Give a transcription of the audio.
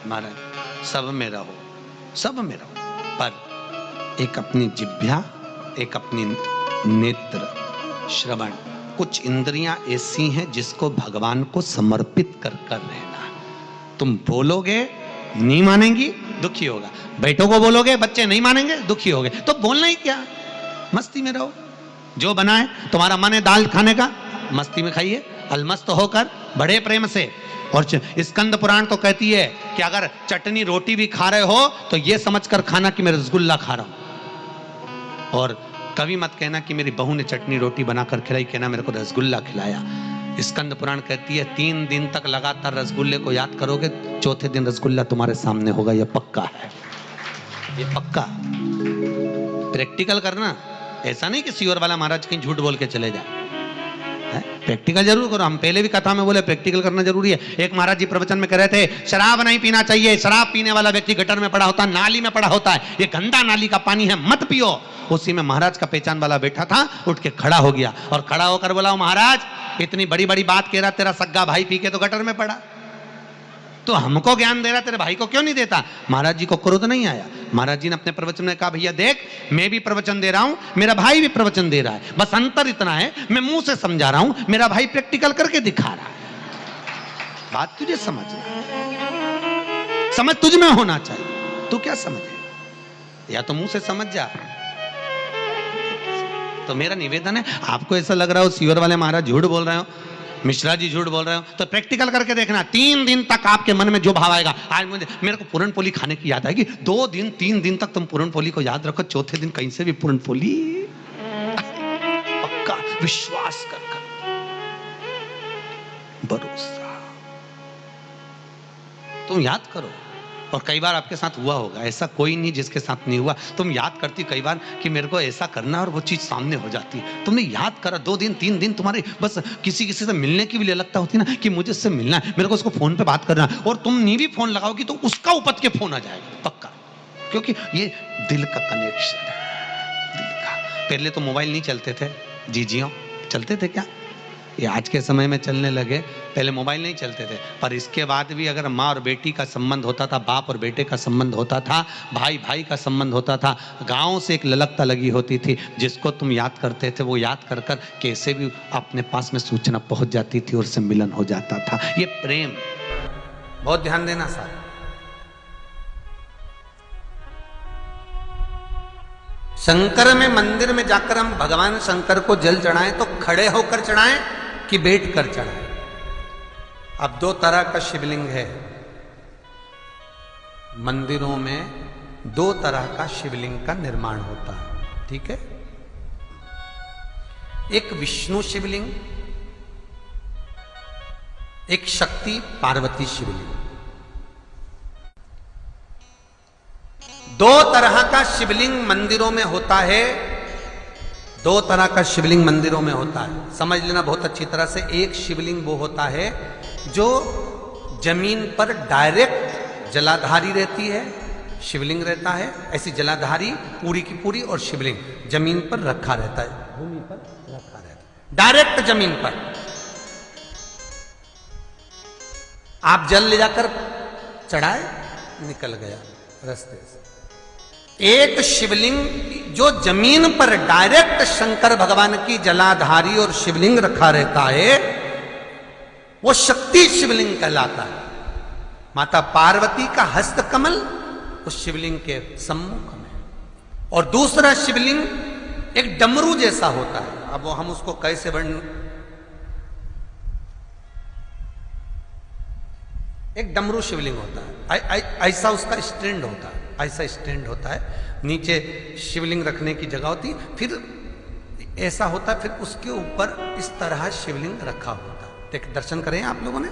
महाराज सब में रहो, सब में रहो, पर एक अपनी जिह्वा, एक अपनी नेत्र, श्रवण, कुछ इंद्रियां ऐसी हैं जिसको भगवान को समर्पित कर कर रहना। तुम बोलोगे नहीं मानेंगी, दुखी होगा। बेटों को बोलोगे बच्चे नहीं मानेंगे, दुखी होगे। तो बोलना ही क्या, मस्ती में रहो। जो बना है तुम्हारा मन है दाल खाने का, मस्ती में खाइए, अलमस्त होकर बड़े प्रेम से। और स्कंद पुराण तो कहती है कि अगर चटनी रोटी भी खा रहे हो तो ये समझकर खाना कि मैं रसगुल्ला खा रहा हूं। और कभी मत कहना कि मेरी बहू ने चटनी रोटी बनाकर खिलाई, कहना मेरे को रसगुल्ला खिलाया। स्कंद पुराण कहती है 3 दिन तक लगातार रसगुल्ले को याद करोगे, चौथे दिन रसगुल्ला तुम्हारे सामने होगा, यह पक्का है, ये पक्का। प्रैक्टिकल करना, ऐसा नहीं कि सीवर वाला महाराज कहीं झूठ बोल के चले जाए, प्रैक्टिकल जरूर करो। हम पहले भी कथा में बोले प्रैक्टिकल करना जरूरी है। एक महाराज जी प्रवचन में कह रहे थे शराब नहीं पीना चाहिए, शराब पीने वाला व्यक्ति गटर में पड़ा होता है, नाली में पड़ा होता है, ये गंदा नाली का पानी है, मत पियो। उसी में महाराज का पहचान वाला बैठा था, उठ के खड़ा हो गया और खड़ा होकर बोला, महाराज इतनी बड़ी बड़ी बात कह रहा, तेरा सग्गा भाई पी के तो गटर में पड़ा, तो हमको ज्ञान दे रहा, तेरे भाई को क्यों नहीं देता? महाराज जी को क्रोध नहीं आया। महाराज जी ने अपने प्रवचन में कहा, भैया देख मैं भी प्रवचन दे रहा हूं, मेरा भाई भी प्रवचन दे रहा है, बस अंतर इतना है मैं मुंह से समझा रहा हूं, मेरा भाई प्रैक्टिकल करके दिखा रहा है। बात तुझे समझना, समझ तुझ में होना चाहिए, तू क्या समझे, या तो मुंह से समझ जा। तो मेरा निवेदन है, आपको ऐसा लग रहा हो सीवर वाले महाराज झूठ बोल रहे हो, मिश्रा जी झूठ बोल रहे हो, तो प्रैक्टिकल करके देखना। 3 दिन तक आपके मन में जो भाव आएगा, आज मेरे को पूरण पोली खाने की याद आएगी, 2 दिन 3 दिन तक तुम पूरण पोली को याद रखो, चौथे दिन कहीं से भी पूरण पोली पक्का विश्वास कर भरोसा तुम याद करो। और कई बार आपके साथ हुआ होगा, ऐसा कोई नहीं जिसके साथ नहीं हुआ। तुम याद करती कई बार कि मेरे को ऐसा करना, और वो चीज सामने हो जाती है। तुमने याद करा, 2 दिन 3 दिन तुम्हारे बस किसी से मिलने की भी लगता होती ना कि मुझे इससे मिलना है, मेरे को उसको फोन पे बात करना है, और तुम नहीं भी फोन लगाओगी तो उसका उपत के फोन आ जाएगा पक्का, क्योंकि ये दिल का कनेक्शन है, दिल का। पहले तो मोबाइल नहीं चलते थे, जी चलते थे क्या, ये आज के समय में चलने लगे, पहले मोबाइल नहीं चलते थे। पर इसके बाद भी अगर माँ और बेटी का संबंध होता था, बाप और बेटे का संबंध होता था, भाई भाई का संबंध होता था, गांव से एक ललकता लगी होती थी, जिसको तुम याद करते थे वो याद कर कर कैसे भी अपने पास में सूचना पहुंच जाती थी और सम्मिलन हो जाता था। ये प्रेम, बहुत ध्यान देना साहब। शंकर में मंदिर में जाकर हम भगवान शंकर को जल चढ़ाएं तो खड़े होकर चढ़ाएं कि बैठ कर चढ़ाएं। अब 2 तरह का शिवलिंग है मंदिरों में, 2 तरह का शिवलिंग का निर्माण होता है, ठीक है। एक विष्णु शिवलिंग, एक शक्ति पार्वती शिवलिंग। 2 तरह का शिवलिंग मंदिरों में होता है, 2 तरह का शिवलिंग मंदिरों में होता है, समझ लेना बहुत अच्छी तरह से। एक शिवलिंग वो होता है जो जमीन पर डायरेक्ट जलाधारी रहती है, शिवलिंग रहता है, ऐसी जलाधारी पूरी की पूरी, और शिवलिंग जमीन पर रखा रहता है, भूमि पर रखा रहता है, डायरेक्ट जमीन पर। आप जल ले जाकर चढ़ाए, निकल गया रास्ते से। एक शिवलिंग जो जमीन पर डायरेक्ट शंकर भगवान की जलाधारी और शिवलिंग रखा रहता है, वो शक्ति शिवलिंग कहलाता है। माता पार्वती का हस्त कमल उस शिवलिंग के सम्मुख में, और दूसरा शिवलिंग एक डमरू जैसा होता है। अब वो हम उसको कैसे वर्णन, एक डमरू शिवलिंग होता है, ऐसा उसका स्टैंड होता है, ऐसा स्टैंड होता है, नीचे शिवलिंग रखने की जगह होती, फिर ऐसा होता है, फिर उसके ऊपर इस तरह शिवलिंग रखा होता है। देख, दर्शन करें आप लोगों ने।